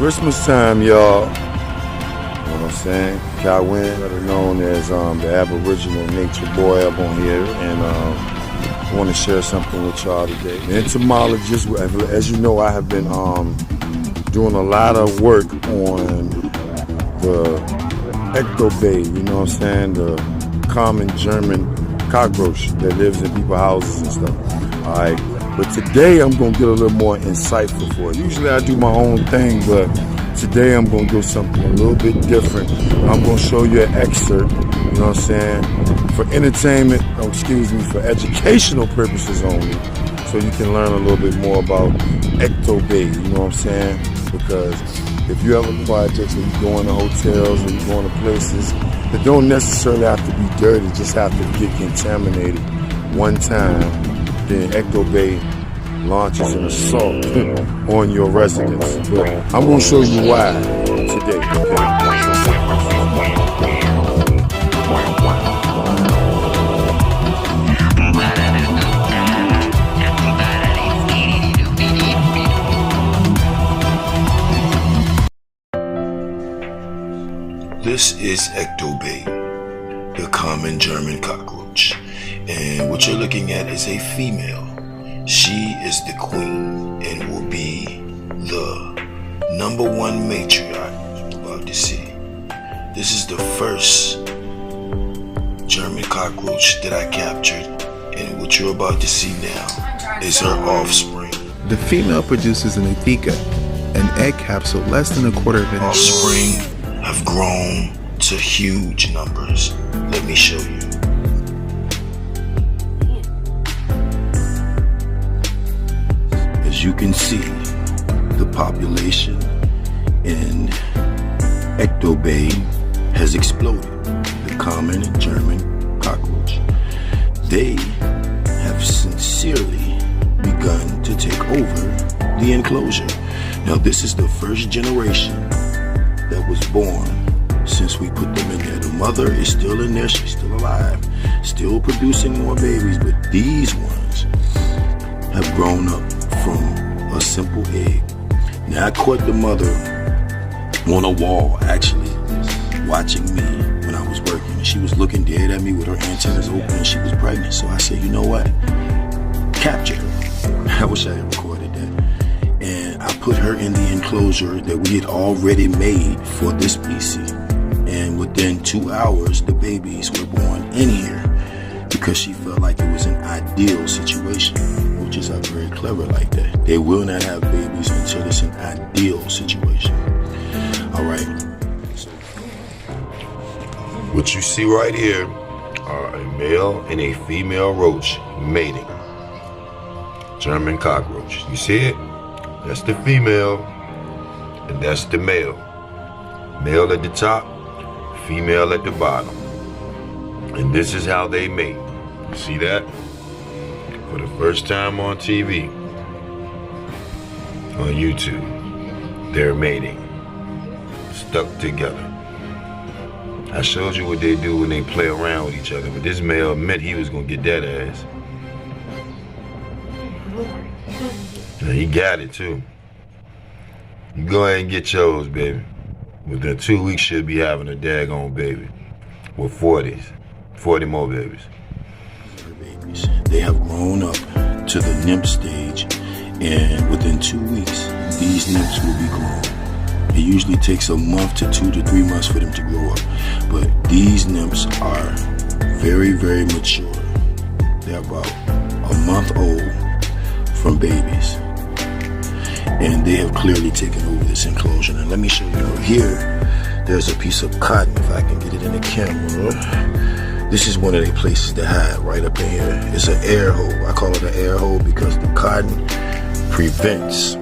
Christmas time, y'all. You know what I'm saying? Kywin, better known as the Aboriginal Nature Boy up on here, and I want to share something with y'all today. An entomologist, as you know, I have been doing a lot of work on the Ectobiidae, you know what I'm saying? The common German cockroach that lives in people's houses and stuff. All right. But today I'm going to get a little more insightful for it. Usually I do my own thing, but today I'm going to do something a little bit different. I'm going to show you an excerpt, you know what I'm saying, for entertainment, for educational purposes only, so you can learn a little bit more about Ectobiidae, you know what I'm saying? Because if you have a project and you go into hotels and you go into places that don't necessarily have to be dirty, just have to get contaminated one time, then Ectobiidae launches an assault on your residence. But I'm going to show you why today, okay? This is Ectobiidae, the common German cockroach. And what you're looking at is a female. She is the queen and will be the #1 matriarch you're about to see. This is the first German cockroach that I captured, and what you're about to see now is her offspring. The female produces an Ectobiidae, an egg capsule less than a quarter of an inch. Offspring have grown to huge numbers. Let me show you. As you can see, the population in Ectobiidae has exploded. The common German cockroach. They have sincerely begun to take over the enclosure. Now, this is the first generation that was born since we put them in there. The mother is still in there, she's still alive, still producing more babies, but these ones have grown up from a simple egg. Now, I caught the mother on a wall, actually, watching me when I was working. She was looking dead at me with her antennas open, and she was pregnant. So I said, you know what? Capture her. I wish I had recorded that. And I put her in the enclosure that we had already made for this species. And within 2 hours, the babies were born in here because she felt like it was an ideal situation. Roaches are very clever like that. They will not have babies until it's an ideal situation. All right. What you see right here are a male and a female roach mating. German cockroach. You see it? That's the female, and that's the male. Male at the top, female at the bottom. And this is how they mate. You see that? For the first time on TV, on YouTube, they're mating, stuck together. I showed you what they do when they play around with each other, but this male meant he was gonna get that ass. And he got it too. You go ahead and get yours, baby. Within 2 weeks, she'll be having a daggone baby. With 40 more babies. They have grown up to the nymph stage, and within 2 weeks, these nymphs will be grown. It usually takes a month to 2 to 3 months for them to grow up, but these nymphs are very, very mature. They're about a month old from babies, and they have clearly taken over this enclosure. And let me show you here. There's a piece of cotton, if I can get it in the camera. This is one of the places to hide, right up in here. It's an air hole. I call it an air hole because the cotton prevents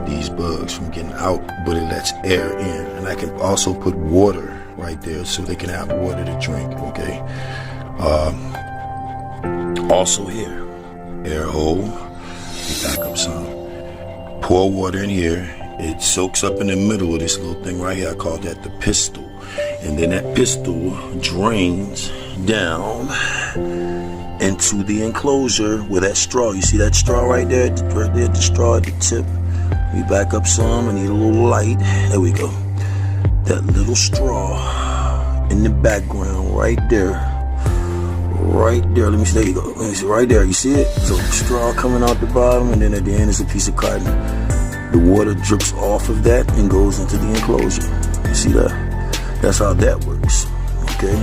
these bugs from getting out, but it lets air in. And I can also put water right there so they can have water to drink, okay? Also here, air hole. Back up some. Pour water in here. It soaks up in the middle of this little thing right here. I call that the pistil. And then that pistil drains down into the enclosure with that straw. You see that straw right there? Right there, the straw at the tip. Let me back up some. I need a little light. There we go. That little straw in the background right there. Right there. Let me see. There you go. Let me see. Right there. You see it? So straw coming out the bottom, and then at the end is a piece of cotton. The water drips off of that and goes into the enclosure. You see that? That's how that works. Okay.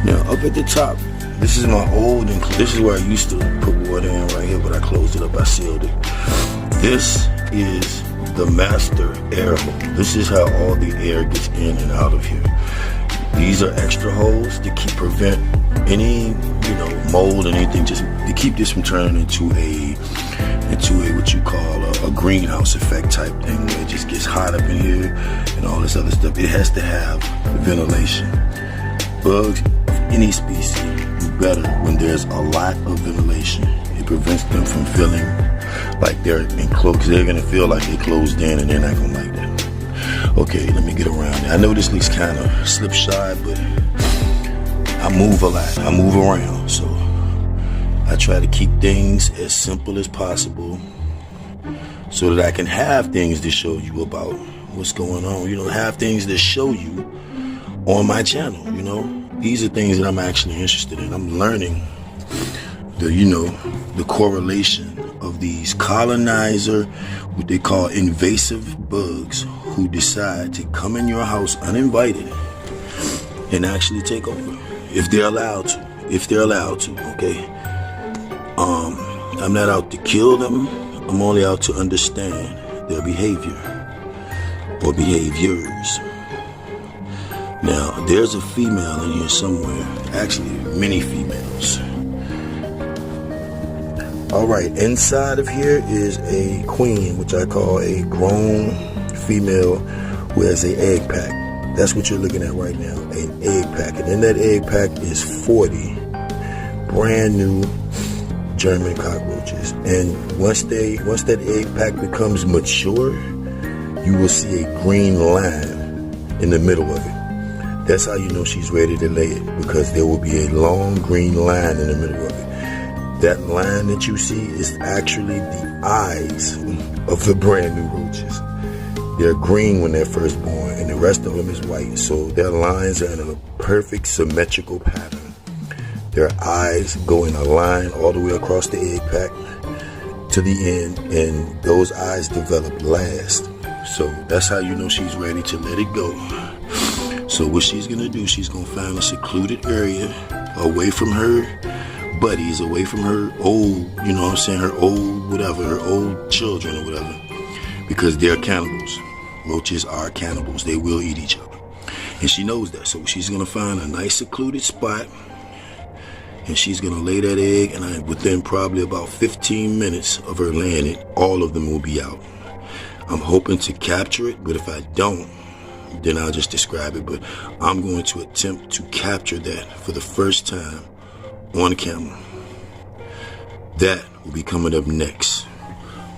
Now up at the top, this is my old enclosure. This is where I used to put water in right here, but I closed it up. I sealed it. This is the master air hole. This is how all the air gets in and out of here. These are extra holes to prevent any, mold and anything, just to keep this from turning into a what you call a greenhouse effect type thing, where it just gets hot up in here and all this other stuff. It has to have ventilation. Bugs of any species do better when there's a lot of ventilation. It prevents them from feeling like they're enclosed. They're gonna feel like they're closed in, and they're not gonna like that. Okay, let me get around it. I know this looks kind of slipshod, but I move a lot. I move around, so I try to keep things as simple as possible so that I can have things to show you about what's going on. Have things to show you on my channel. These are things that I'm actually interested in. I'm learning the correlation of these colonizer, what they call invasive bugs, who decide to come in your house uninvited and actually take over. If they're allowed to, okay? I'm not out to kill them. I'm only out to understand their behavior or behaviors. Now, there's a female in here somewhere. Actually, many females. All right, inside of here is a queen, which I call a grown female who has an egg pack. That's what you're looking at right now, an egg pack. And in that egg pack is 40 brand new German cockroaches. And once that egg pack becomes mature, you will see a green line in the middle of it. That's how you know she's ready to lay it, because there will be a long green line in the middle of it. That line that you see is actually the eyes of the brand new roaches. They're green when they're first born, and the rest of them is white. So their lines are in a perfect symmetrical pattern. Their eyes go in a line all the way across the egg pack to the end, and those eyes develop last. So that's how you know she's ready to let it go. So what she's gonna do, she's gonna find a secluded area away from her buddies, away from her old, her old whatever, her old children or whatever, because they're cannibals. Roaches are cannibals. They will eat each other. And she knows that. So she's gonna find a nice secluded spot, and she's gonna lay that egg, and within probably about 15 minutes of her laying it, all of them will be out. I'm hoping to capture it, but if I don't, then I'll just describe it. But I'm going to attempt to capture that for the first time on camera. That will be coming up next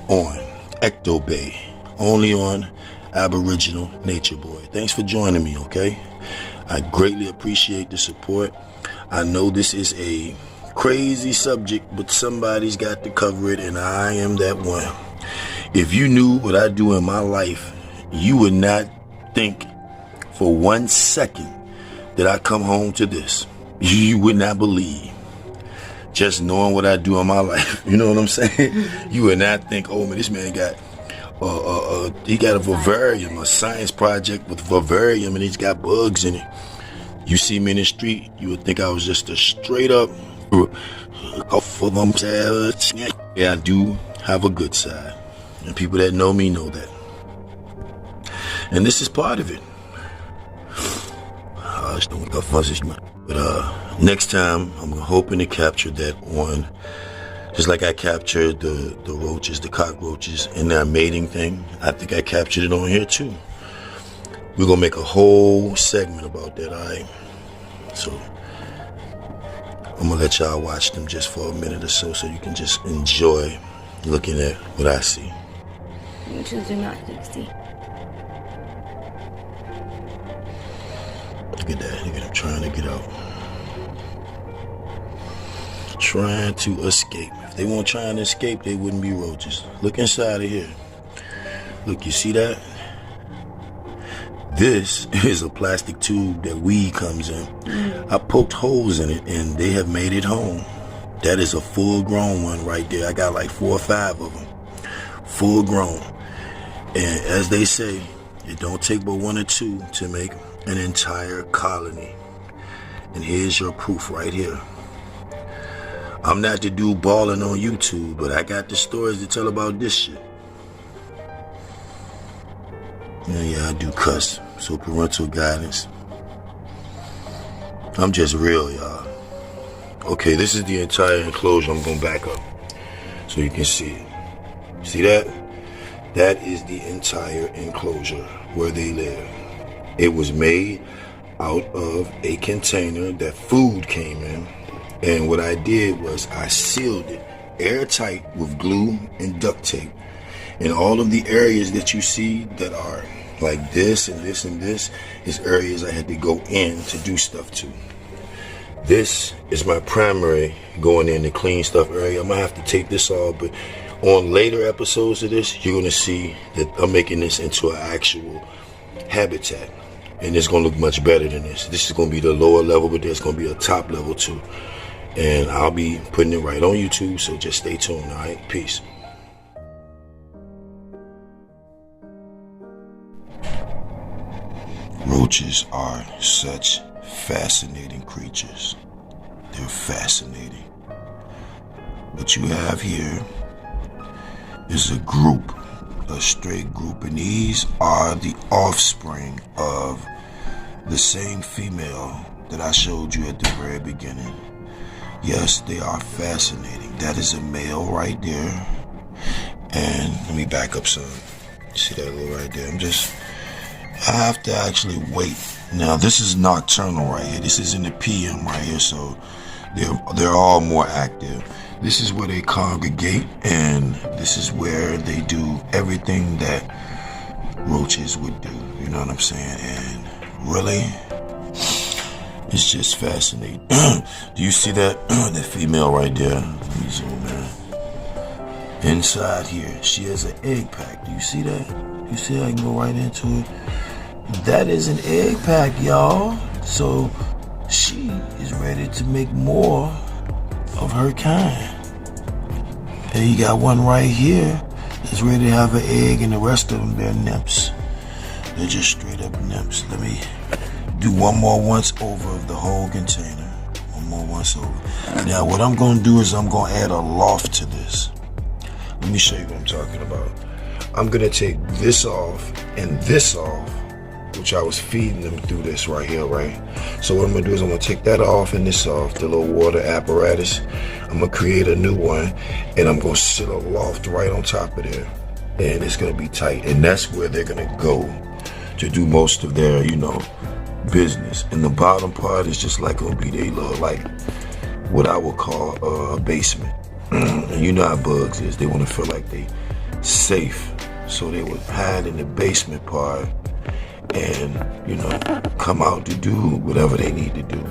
on Ectobiidae, only on Aboriginal Nature Boy. Thanks for joining me, okay? I greatly appreciate the support. I know this is a crazy subject, but somebody's got to cover it, and I am that one. If you knew what I do in my life, you would not think for 1 second that I come home to this. You would not believe. Just knowing what I do in my life, you know what I'm saying? You would not think, oh man, this man got he got a vivarium, a science project with vivarium, and he's got bugs in it. You see me in the street, you would think I was just a straight up yeah, I do have a good side, and people that know me know that, and this is part of it. But next time, I'm hoping to capture that one, just like I captured the roaches, the cockroaches, and their mating thing. I think I captured it on here too. We're gonna make a whole segment about that, alright? So I'm gonna let y'all watch them just for a minute or so you can just enjoy looking at what I see. Roaches are not sexy. Look at that, look at him trying to get out. Trying to escape. If they weren't trying to escape, they wouldn't be roaches. Look inside of here. Look, you see that? This is a plastic tube that weed comes in. I poked holes in it and they have made it home. That is a full grown one right there. I got like 4 or 5 of them. Full grown. And as they say, it don't take but 1 or 2 to make an entire colony. And here's your proof right here. I'm not the dude balling on YouTube, but I got the stories to tell about this shit. Yeah, I do cuss, so parental guidance. I'm just real, y'all. Okay, this is the entire enclosure. I'm gonna back up so you can see it. See that? That is the entire enclosure where they live. It was made out of a container that food came in, and what I did was I sealed it airtight with glue and duct tape. And all of the areas that you see that are like this and this and this is areas I had to go in to do stuff to. This is my primary going in to clean stuff area. I'm gonna have to take this off, but on later episodes of this, you're gonna see that I'm making this into an actual habitat. And it's gonna look much better than this. This is gonna be the lower level, but there's gonna be a top level too. And I'll be putting it right on YouTube, so just stay tuned, all right? Peace. Roaches are such fascinating creatures. They're fascinating. What you have here is a group, a stray group, and these are the offspring of the same female that I showed you at the very beginning. Yes, they are fascinating. That is a male right there. And let me back up some. See that little right there? I have to actually wait. Now this is nocturnal right here. This is in the PM right here, so they're all more active. This is where they congregate, and this is where they do everything that roaches would do. You know what I'm saying? And really, it's just fascinating. Do you see that? That female right there? Let me zoom in. Inside here, she has an egg pack. Do you see that? You see I can go right into it? That is an egg pack, y'all. So she is ready to make more of her kind. And you got one right here that's ready to have an egg, and the rest of them, they're nymphs. They're just straight up nymphs. Let me do one more once over of the whole container. One more once over. Now what I'm going to do is I'm going to add a loft to this. Let me show you what I'm talking about. I'm going to take this off and this off, which I was feeding them through this right here, right? So what I'm gonna do is I'm gonna take that off and this off, the little water apparatus. I'm gonna create a new one, and I'm gonna sit a loft right on top of there, and it's gonna be tight. And that's where they're gonna go to do most of their, business. And the bottom part is just like gonna be their little, like what I would call a basement. And you know how bugs is. They wanna feel like they safe, so they would hide in the basement part and come out to do whatever they need to do.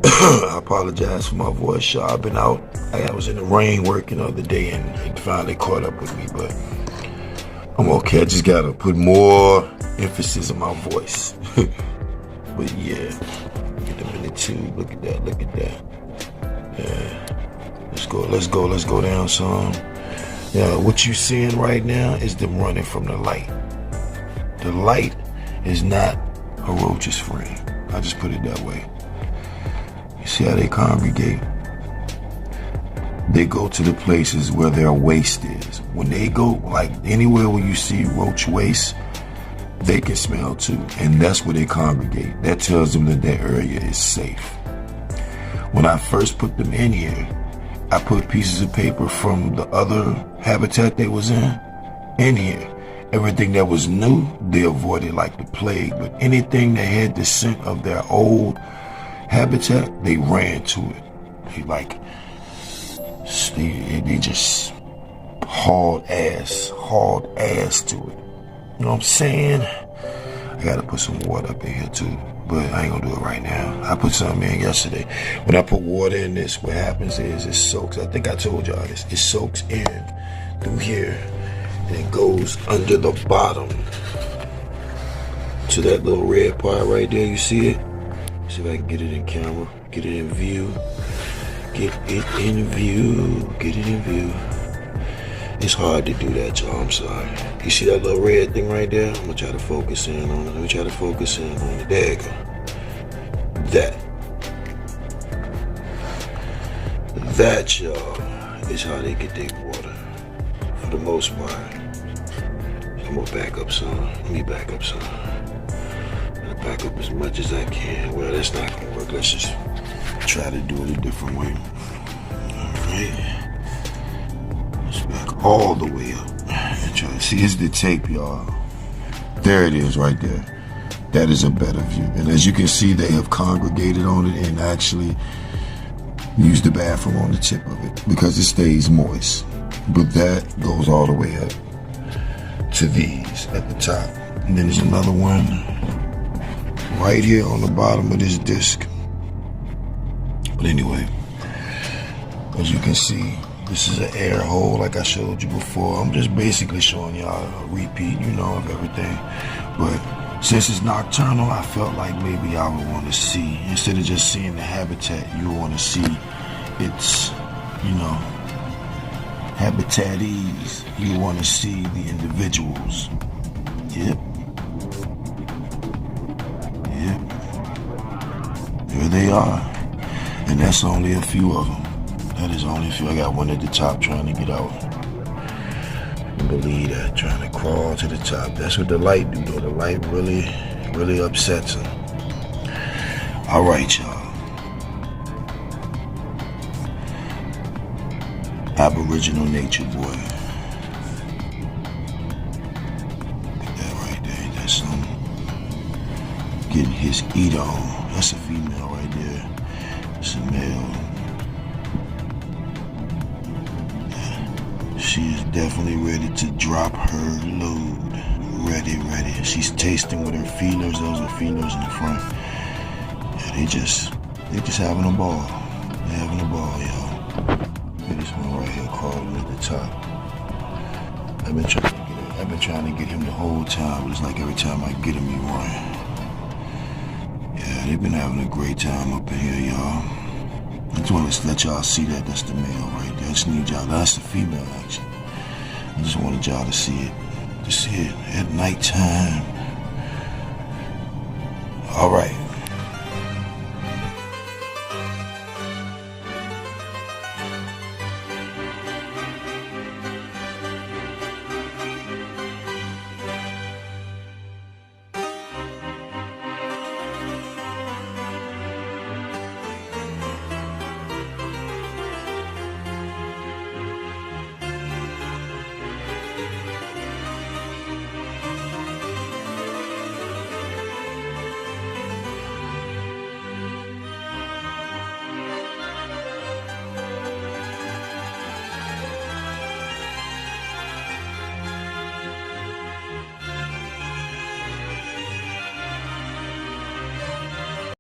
I apologize for my voice, y'all. I've been out. I was in the rain working the other day, and it finally caught up with me, but I'm okay. I just gotta put more emphasis on my voice. But yeah, get them in the tube. Look at that. Yeah, let's go down some. Now what you seeing right now is them running from the light. The light is not a roach's friend. I just put it that way. You see how they congregate? They go to the places where their waste is. When they go, like anywhere where you see roach waste, they can smell too. And that's where they congregate. That tells them that that area is safe. When I first put them in here, I put pieces of paper from the other habitat they was in here. Everything that was new, they avoided like the plague. But anything that had the scent of their old habitat, they ran to it. They just hauled ass to it. You know what I'm saying? I gotta put some water up in here too, but I ain't gonna do it right now. I put something in yesterday. When I put water in this, what happens is it soaks. I think I told y'all this. It soaks in through here, and it goes under the bottom to that little red part right there. You see it? See if I can get it in camera, get it in view, get it in view, get it in view. It's hard to do that, y'all. I'm sorry. You see that little red thing right there? I'm gonna try to focus in on it. Let me try to focus in on it. There you go. That, y'all, is how they get their water. For the most part. I'm gonna back up some. Let me back up some. I'm gonna back up as much as I can. Well, that's not gonna work. Let's just try to do it a different way. Alright. Let's back all the way up. And try to see, it's the tape, y'all. There it is right there. That is a better view. And as you can see, they have congregated on it and actually used the bathroom on the tip of it because it stays moist. But that goes all the way up to these at the top. And then there's another one right here on the bottom of this disc. But anyway, as you can see, this is an air hole like I showed you before. I'm just basically showing y'all a repeat, you know, of everything. But since it's nocturnal, I felt like maybe I would want to see, instead of just seeing the habitat, you want to see its, you know, habitatees. You want to see the individuals. Yep. Here they are. And that's only a few of them. That is only a few. I got one at the top trying to get out. Believe that, trying to crawl to the top. That's what the light do though. The light really upsets him. All right, y'all. Aboriginal Nature Boy. Look at that right there. That's some getting his eat on. That's a female right there. It's a male. She is definitely ready to drop her load. Ready. She's tasting with her feelers. Those are feelers in the front. Yeah, they just having a ball. They're having a ball, y'all. Look at this one right here crawling at the top. I've been trying to get him the whole time, but it's like every time I get him, he run. Yeah, they've been having a great time up in here, y'all. I just want to let y'all see that. That's the male right there. I just need y'all. That's the female, actually. I just wanted y'all to see it. To see it at nighttime. All right.